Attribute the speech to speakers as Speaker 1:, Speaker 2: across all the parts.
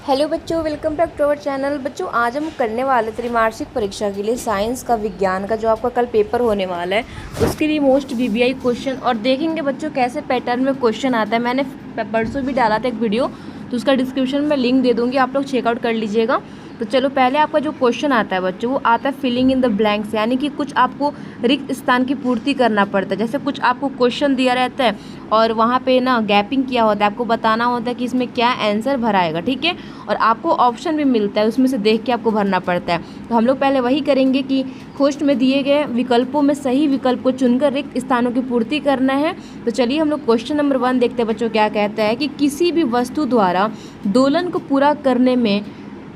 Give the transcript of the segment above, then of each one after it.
Speaker 1: Hello बच्चों, welcome back to our channel. बच्चों, आज हम करने वाले त्रैमासिक परीक्षा के लिए साइंस का, विज्ञान का जो आपका कल पेपर होने वाला है उसके लिए मोस्ट वीवीआई क्वेश्चन और देखेंगे बच्चों कैसे पैटर्न में क्वेश्चन आता है। मैंने परसों भी डाला था एक वीडियो, तो उसका डिस्क्रिप्शन में लिंक दे दूँगी, आप लोग चेकआउट कर लीजिएगा। तो चलो, पहले आपका जो क्वेश्चन आता है बच्चों वो आता है फिलिंग इन द ब्लैंक्स, यानी कि कुछ आपको रिक्त स्थान की पूर्ति करना पड़ता है। जैसे कुछ आपको क्वेश्चन दिया रहता है और वहाँ पे ना गैपिंग किया होता है, आपको बताना होता है कि इसमें क्या आंसर भराएगा, ठीक है। और आपको ऑप्शन भी मिलता है, उसमें से देख के आपको भरना पड़ता है। तो हम लोग पहले वही करेंगे कि खोज में दिए गए विकल्पों में सही विकल्प को चुनकर रिक्त स्थानों की पूर्ति करना है। तो चलिए हम लोग क्वेश्चन नंबर 1 देखते हैं बच्चों। क्या कहता है कि किसी भी वस्तु द्वारा दोलन को पूरा करने में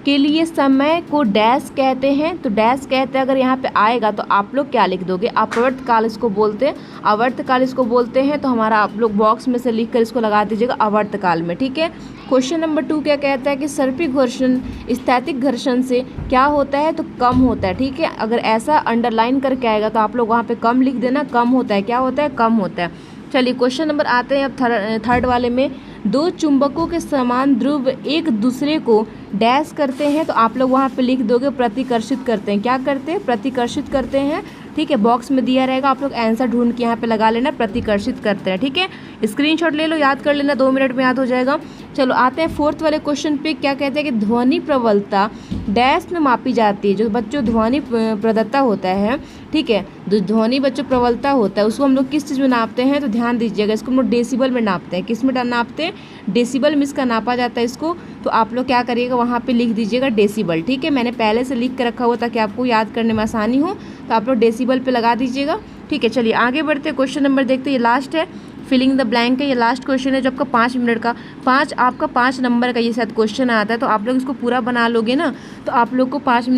Speaker 1: के लिए समय को डैश कहते हैं। तो डैश कहते हैं, अगर यहाँ पे आएगा तो आप लोग क्या लिख दोगे? आवर्तकाल इसको बोलते हैं, आवर्तकाल इसको बोलते हैं। तो हमारा आप लोग बॉक्स में से लिख कर इसको लगा दीजिएगा आवर्तकाल में, ठीक है। क्वेश्चन नंबर 2 क्या कहता है कि सर्पी घर्षण स्थैतिक घर्षण से क्या होता है? तो कम होता है, ठीक है। अगर ऐसा अंडरलाइन करके आएगा तो आप लोग वहाँ पे कम लिख देना, कम होता है। क्या होता है? कम होता है। चलिए क्वेश्चन नंबर आते हैं अब थर्ड वाले में। दो चुंबकों के समान ध्रुव एक दूसरे को डैश करते हैं, तो आप लोग वहाँ पे लिख दोगे प्रतिकर्षित करते हैं। क्या करते हैं? प्रतिकर्षित करते हैं, ठीक है। बॉक्स में दिया रहेगा, आप लोग आंसर ढूंढ के यहाँ पे लगा लेना, प्रतिकर्षित करते हैं, ठीक है। स्क्रीनशॉट ले लो, याद कर लेना, 2 मिनट में याद हो जाएगा। चलो आते हैं 4th वाले क्वेश्चन पे। क्या कहते हैं कि ध्वनि प्रबलता डैश में मापी जाती है। जो बच्चों ध्वनि प्रदत्ता होता है, ठीक है, जो ध्वनि बच्चों प्रबलता होता है उसको हम लोग किस चीज़ में नापते हैं? तो ध्यान दीजिएगा, इसको हम लोग डेसिबल में नापते हैं। किस में नापते हैं? डेसिबल में इसका नापा जाता है इसको। तो आप लोग क्या करिएगा, वहाँ पे लिख दीजिएगा डेसिबल, ठीक है। मैंने पहले से लिख के रखा हुआ ताकि आपको याद करने में आसानी हो, तो आप लोग डेसिबल पे लगा दीजिएगा, ठीक है। चलिए आगे बढ़ते हैं, क्वेश्चन नंबर देखते हैं। ये लास्ट है, फिलिंग द ब्लैंक है, ये लास्ट क्वेश्चन है जो आपका 5 मिनट का, 5 नंबर का ये शायद क्वेश्चन आता है। तो आप लोग इसको पूरा बना लोगे ना, तो आप लोग को 5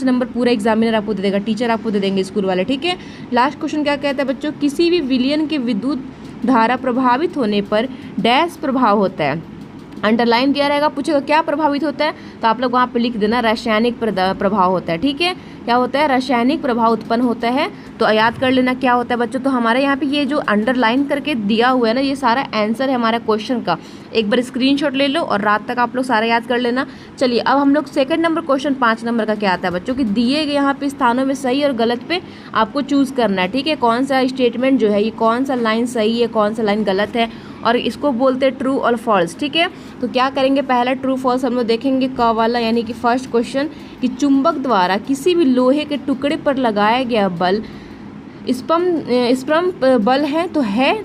Speaker 1: नंबर पूरा एग्जामिनर आपको दे देगा, टीचर आपको दे देंगे स्कूल वाले, ठीक है। लास्ट क्वेश्चन क्या कहता है बच्चों? किसी भी विलयन के विद्युत धारा प्रभावित होने पर डैश प्रभाव होता है। अंडरलाइन दिया रहेगा, पूछेगा क्या प्रभावित होता है, तो आप लोग वहाँ पे लिख देना रासायनिक प्रभाव होता है, ठीक है। क्या होता है? रासायनिक प्रभाव उत्पन्न होता है। तो याद कर लेना क्या होता है बच्चों। तो हमारे यहाँ पे ये जो अंडरलाइन करके दिया हुआ है ना, ये सारा आंसर है हमारा क्वेश्चन का। एक बार स्क्रीनशॉट ले लो और रात तक आप लोग सारा याद कर लेना। चलिए अब हम लोग सेकंड नंबर क्वेश्चन 5 नंबर का क्या आता है बच्चों कि दिए गए यहाँ पे स्थानों में सही और गलत पे आपको चूज़ करना है, ठीक है। कौन सा स्टेटमेंट जो है, ये कौन सा लाइन सही है, कौन सा लाइन गलत है, और इसको बोलते हैं ट्रू और फॉल्स, ठीक है। तो क्या करेंगे, पहला ट्रू फॉल्स हम लोग देखेंगे क वाला, यानी कि फर्स्ट क्वेश्चन कि चुंबक द्वारा किसी भी लोहे के टुकड़े पर लगाया गया बल स्पम बल है, तो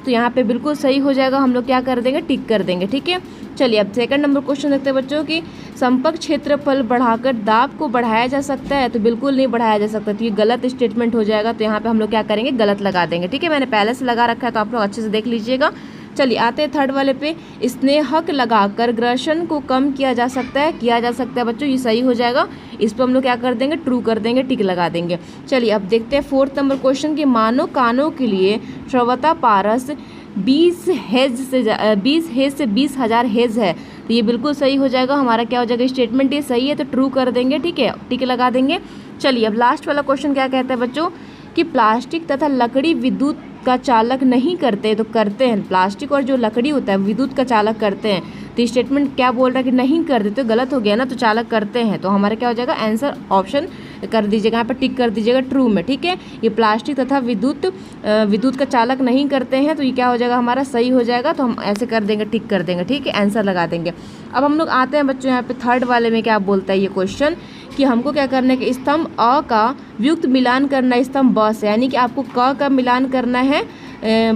Speaker 1: यहाँ पे बिल्कुल सही हो जाएगा। हम लोग क्या कर देंगे, टिक कर देंगे, ठीक है। चलिए अब सेकंड नंबर क्वेश्चन देखते हैं बच्चों कि संपर्क क्षेत्रफल बढ़ाकर दाब को बढ़ाया जा सकता है, तो बिल्कुल नहीं बढ़ाया जा सकता, तो ये गलत स्टेटमेंट हो जाएगा। तो यहाँ पे हम लोग क्या करेंगे, गलत लगा देंगे, ठीक है। मैंने पहले से लगा रखा है, तो आप लोग अच्छे से देख लीजिएगा। चलिए आते हैं थर्ड वाले पे। स्नेहक लगाकर घर्षण को कम किया जा सकता है, बच्चों, ये सही हो जाएगा। इस पर हम लोग क्या कर देंगे, ट्रू कर देंगे, टिक लगा देंगे। चलिए अब देखते हैं 4th नंबर क्वेश्चन कि मानव कानों के लिए श्रवता पारस 20 हेज से 20,000 हेज है, तो ये बिल्कुल सही हो जाएगा। हमारा क्या हो जाएगा, स्टेटमेंट ये सही है, तो ट्रू कर देंगे, ठीक है, टिक लगा देंगे। चलिए अब लास्ट वाला क्वेश्चन क्या कहता है बच्चों कि प्लास्टिक तथा लकड़ी विद्युत का चालक नहीं करते, तो करते हैं। प्लास्टिक और जो लकड़ी होता है विद्युत का चालक करते हैं, तो स्टेटमेंट क्या बोल रहा है कि नहीं करते, तो गलत हो गया ना, तो चालक करते हैं। तो हमारा क्या हो जाएगा, आंसर ऑप्शन कर दीजिएगा, यहाँ पर टिक कर दीजिएगा ट्रू में, ठीक है। ये प्लास्टिक तथा विद्युत का चालक नहीं करते हैं, तो ये क्या हो जाएगा, हमारा सही हो जाएगा। तो हम ऐसे कर देंगे, टिक कर देंगे, ठीक है, आंसर लगा देंगे। अब हम लोग आते हैं बच्चों यहाँ पे थर्ड वाले में। क्या बोलता है ये क्वेश्चन कि हमको क्या करना है कि स्तंभ अ का व्युक्त मिलान करना है स्तंभ ब से, यानी कि आपको क का मिलान करना है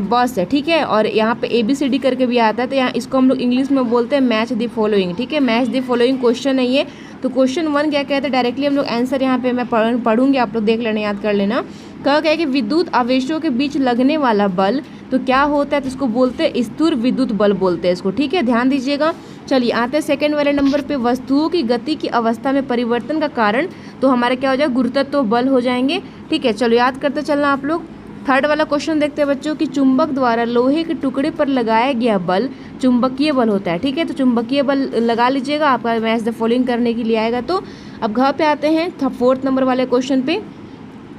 Speaker 1: बस है, ठीक है। और यहाँ पे ABCD करके भी आता है, तो यहाँ इसको हम लोग इंग्लिश में बोलते हैं मैच द फॉलोइंग, ठीक है। मैच द फॉलोइंग क्वेश्चन है ये। तो क्वेश्चन 1 क्या कहते हैं, डायरेक्टली हम लोग आंसर यहाँ पे मैं पढ़ूंगी, आप लोग देख लेना, याद कर लेना। क्या है कि विद्युत आवेशों के बीच लगने वाला बल तो क्या होता है, तो इसको बोलते हैं स्थिर विद्युत बल बोलते हैं इसको, ठीक है, ध्यान दीजिएगा। चलिए आते हैं सेकंड वाले नंबर पे। वस्तुओं की गति की अवस्था में परिवर्तन का कारण, तो हमारे क्या हो जाएगा, गुरुत्व बल हो जाएंगे, ठीक है। चलो याद करते चलना आप लोग। थर्ड वाला क्वेश्चन देखते हैं बच्चों कि चुंबक द्वारा लोहे के टुकड़े पर लगाया गया बल चुंबकीय बल होता है, ठीक है। तो चुंबकीय बल लगा लीजिएगा, आपका मैच द फॉलोइंग करने के लिए आएगा। तो अब घ पे आते हैं 4th नंबर वाले क्वेश्चन पे।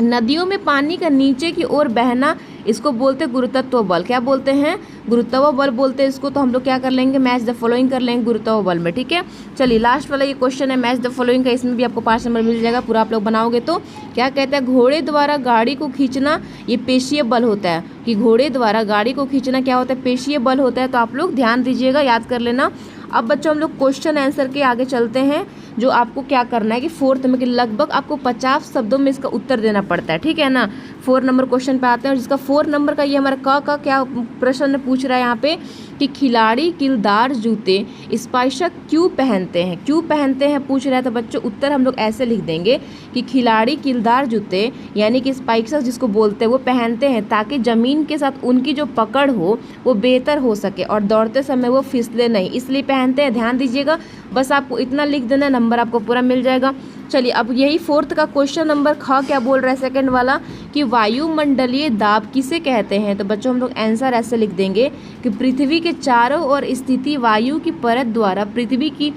Speaker 1: नदियों में पानी का नीचे की ओर बहना, इसको बोलते हैं गुरुत्व बल। क्या बोलते हैं? गुरुत्व बल बोलते हैं इसको। तो हम लोग क्या कर लेंगे, मैच द फॉलोइंग कर लेंगे गुरुत्व बल में। ठीक है, चलिए लास्ट वाला ये क्वेश्चन है मैच द फॉलोइंग का, इसमें भी आपको 5 नंबर मिल जाएगा पूरा आप लोग बनाओगे तो। क्या कहते हैं, घोड़े द्वारा गाड़ी को खींचना ये पेशीय बल होता है, कि घोड़े द्वारा गाड़ी को खींचना क्या होता है, पेशीय बल होता है। तो आप लोग ध्यान दीजिएगा, याद कर लेना। अब बच्चों हम लोग क्वेश्चन आंसर के आगे चलते हैं। जो आपको क्या करना है कि 4th में कि लगभग आपको 50 शब्दों में इसका उत्तर देना पड़ता है। ठीक है ना, 4 नंबर क्वेश्चन पे आते हैं, और जिसका 4 नंबर का ये हमारा का क्या प्रश्न पूछ रहा है यहाँ पे कि खिलाड़ी किलदार जूते स्पाइशक क्यों पहनते हैं, क्यों पहनते हैं पूछ रहा है। तो बच्चों उत्तर हम लोग ऐसे लिख देंगे कि खिलाड़ी किलदार जूते यानी कि स्पाइक्स जिसको बोलते हैं वो पहनते हैं ताकि ज़मीन के साथ उनकी जो पकड़ हो वो बेहतर हो सके और दौड़ते समय वो फिसले नहीं, इसलिए पहनते हैं। ध्यान दीजिएगा, बस आपको इतना लिख देना, नंबर आपको पूरा मिल जाएगा। चलिए अब यही 4th का क्वेश्चन नंबर ख क्या बोल रहा है सेकंड वाला कि वायुमंडलीय दाब किसे कहते हैं। तो बच्चों हम लोग आंसर ऐसे लिख देंगे कि पृथ्वी के चारों ओर स्थिति वायु की परत द्वारा पृथ्वी की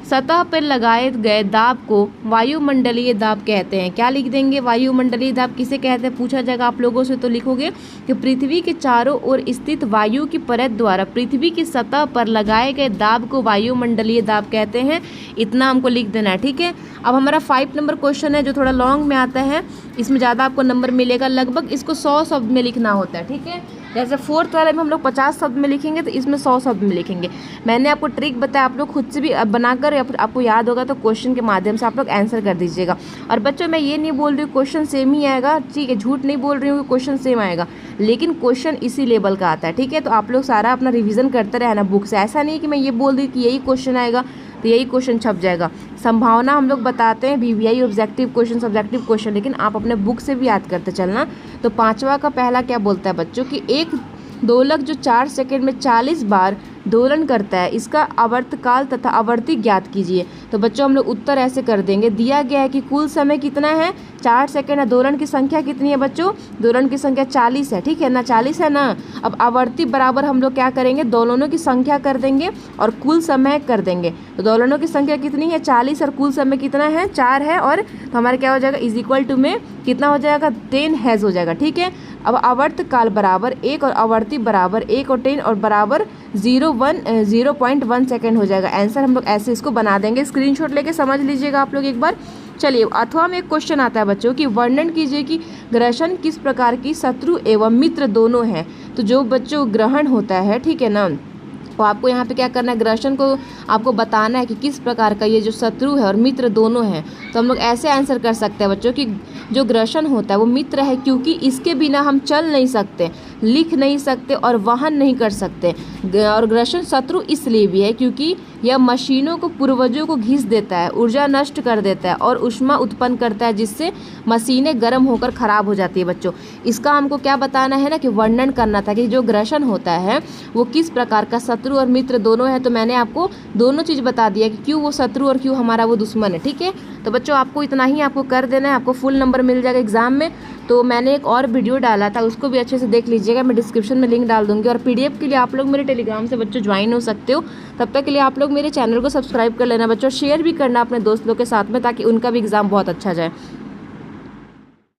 Speaker 1: सतह पर लगाए गए दाब को वायुमंडलीय दाब कहते हैं। क्या लिख देंगे, वायुमंडलीय दाब किसे कहते हैं पूछा जाएगा आप लोगों से, तो लिखोगे कि पृथ्वी के चारों ओर स्थित वायु की परत द्वारा पृथ्वी की सतह पर लगाए गए दाब को वायुमंडलीय दाब कहते हैं। इतना हमको लिख देना है। ठीक है, अब हमारा 5 नंबर क्वेश्चन है जो थोड़ा लॉन्ग में आता है, इसमें ज़्यादा आपको नंबर मिलेगा, लगभग इसको 100 शब्द में लिखना होता है। ठीक है, जैसे 4th वाले में हम लोग 50 शब्द में लिखेंगे तो इसमें 100 शब्द में लिखेंगे। मैंने आपको ट्रिक बताया, आप लोग खुद से भी बनाकर या फिर आपको याद होगा तो क्वेश्चन के माध्यम से आप लोग आंसर कर दीजिएगा। और बच्चों मैं ये नहीं बोल रही हूँ क्वेश्चन सेम ही आएगा, ठीक है, झूठ नहीं बोल रही हूँ कि क्वेश्चन सेम आएगा, लेकिन क्वेश्चन इसी लेवल का आता है। ठीक है, तो आप लोग सारा अपना रिविजन करते रहना बुक से। ऐसा नहीं कि मैं ये बोल दी कि यही क्वेश्चन आएगा तो यही क्वेश्चन छप जाएगा। संभावना हम लोग बताते हैं VVI objective question, subjective question, लेकिन आप अपने बुक से भी याद करते चलना। तो 5वां का पहला क्या बोलता है बच्चों कि एक दोलक जो 4 सेकंड में 40 बार दोलन करता है, इसका आवर्तकाल तथा आवर्ती ज्ञात कीजिए। तो बच्चों हम लोग उत्तर ऐसे कर देंगे, दिया गया है कि कुल समय कितना है 4 सेकंड है, दोलन की संख्या कितनी है बच्चों, दोलन की संख्या 40 है। ठीक है ना, 40 है ना। अब आवर्ती बराबर हम लोग क्या करेंगे, दोलनों की संख्या कर देंगे और कुल समय कर देंगे। तो दोलनों की संख्या कितनी है 40 और कुल समय कितना है 4 है, और तो हमारे क्या हो जाएगा इज इक्वल टू में कितना हो जाएगा 10 हैज़ हो जाएगा। ठीक है, अब आवर्त काल बराबर 1 और आवर्ती बराबर 1 और 10 और बराबर 0.1 सेकेंड हो जाएगा। आंसर हम लोग ऐसे इसको बना देंगे, स्क्रीनशॉट लेके समझ लीजिएगा आप लोग एक बार। चलिए अथवा में एक क्वेश्चन आता है बच्चों कि वर्णन कीजिए कि ग्रहण किस प्रकार की शत्रु एवं मित्र दोनों हैं। तो जो बच्चों ग्रहण होता है, ठीक है ना, तो आपको यहाँ पे क्या करना है, ग्रहण को आपको बताना है कि किस प्रकार का ये जो शत्रु है और मित्र दोनों हैं। तो हम लोग ऐसे आंसर कर सकते हैं बच्चों कि जो ग्रहण होता है वो मित्र है क्योंकि इसके बिना हम चल नहीं सकते, लिख नहीं सकते और वहन नहीं कर सकते। और ग्रहण शत्रु इसलिए भी है क्योंकि यह मशीनों को पूर्वजों को घिस देता है, ऊर्जा नष्ट कर देता है और ऊष्मा उत्पन्न करता है, जिससे मशीनें गर्म होकर ख़राब हो जाती है। बच्चों इसका हमको क्या बताना है ना कि वर्णन करना था कि जो ग्रहण होता है वो किस प्रकार का शत्रु और मित्र दोनों है। तो मैंने आपको दोनों चीज़ बता दिया कि क्यों वो शत्रु और क्यों हमारा वो दुश्मन है। ठीक है, तो बच्चों आपको इतना ही आपको कर देना है, आपको फुल नंबर मिल जाएगा एग्जाम में। तो मैंने एक और वीडियो डाला था, उसको भी अच्छे से देख लीजिएगा, मैं डिस्क्रिप्शन में लिंक डाल दूंगी। और PDF के लिए आप लोग मेरे टेलीग्राम से बच्चों ज्वाइन हो सकते हो। तब तक के लिए आप लोग मेरे चैनल को सब्सक्राइब कर लेना बच्चों, शेयर भी करना अपने दोस्त लोग के साथ में ताकि उनका भी एग्जाम बहुत अच्छा जाए।